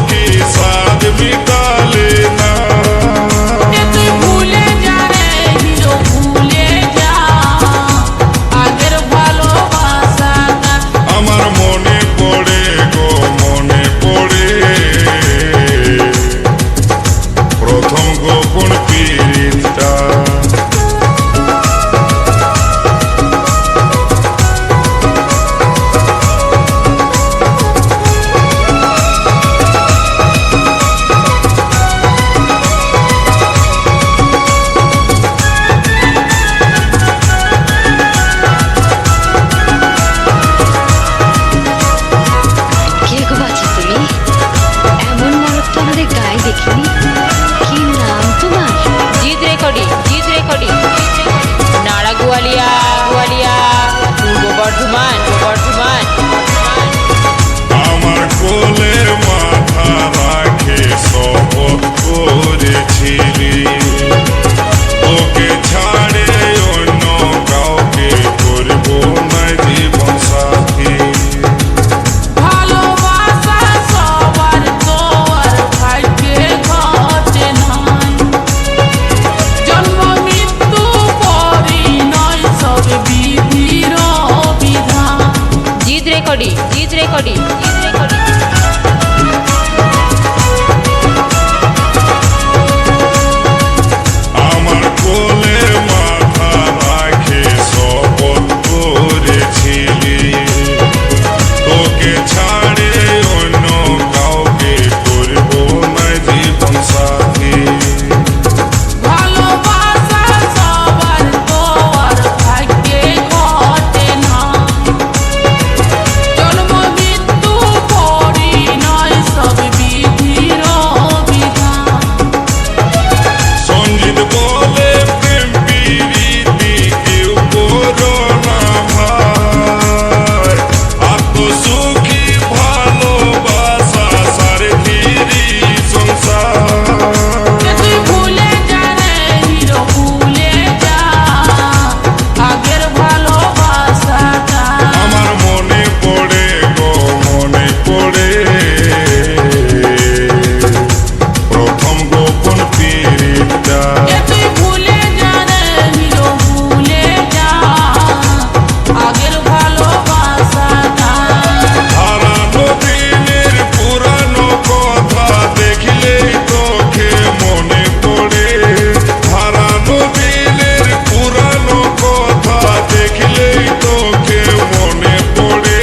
की साथ मिटा लेना। তুই ভুলে যা রে হিরো, ভুলে যা আগের ভালোবাসাটা। আমার মনে পড়ে গো মনে পড়ে প্রথম গোপন পীড়িতটা। আমার কোলে মাথা রাখে শপথ করেছিলি ওকে ছাড়ে অন্য কাউকে করব না জীবন সাথী। ভালোবাসা সবার তো আর ভাগ্যে ঘটে নাই, জন্ম মৃত্যু পরিণয় সব বিধির বিধান। জিদ রেকর্ডিং, জিদ রেকর্ডিং, জিদ রেকর্ডিং। আমার কোলে মাথা রাখে শপথ করেছিলি তোকে ছাড়ে অন্য কাউকে করব না জীবন সাথী। ভালোবাসা সবার তো আর ভাগ্যে ঘটে না, জন্ম মৃত্যু পরিণয় সব বিধির বিধান। সঞ্জিত বলে প্রেম প্রীতি কেউ করো না ভাই, আত্মসুখী ভালোবাসা সারথিরি সংসার। তুই ভুলে যা রে হিরো, ভুলে যা আগের ভালোবাসাটা। আমার মনে পড়ে গো মনে পড়ে প্রথম গোপন পীড়িতটা। তুই ভুলে যা রে হিরো, ভুলে যা আগের ভালোবাসাটা। হারানো দিনের পুরানো কথা দেখলেই তোকে মনে পড়ে। হারানো দিনের পুরানো কথা দেখলেই তোকে মনে পড়ে।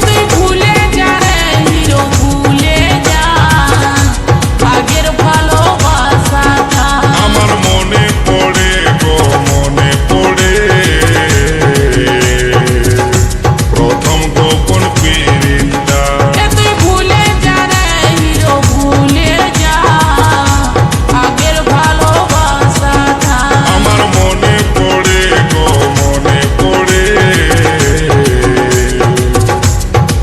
তুই ভুলে যা রে হিরো, ভুলে যা আগের ভালোবাসাটা। আমার মনে পড়ে গো মনে পড়ে প্রথম গোপন পীড়িতটা। তুই ভুলে যা রে হিরো, ভুলে যা আগের ভালোবাসাটা। আমার মনে পড়ে গো মনে পড়ে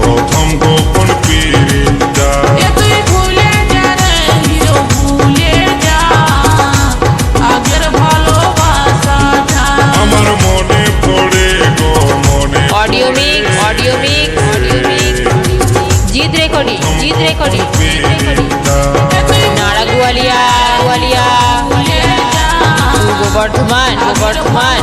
প্রথম গোপন পীড়িতটা। তুই ভুলে যা রে হিরো, ভুলে যা আগের ভালোবাসাটা। আমার মনে পড়ে গো মনে audio mix, audio mix, audio mix. জিদ রেকর্ডিং, জিদ রেকর্ডিং, জিদ রেকর্ডিং। নাড়া গোয়ালিয়া, গোয়ালিয়া, পূর্ব বর্ধমান, পূর্ব বর্ধমান।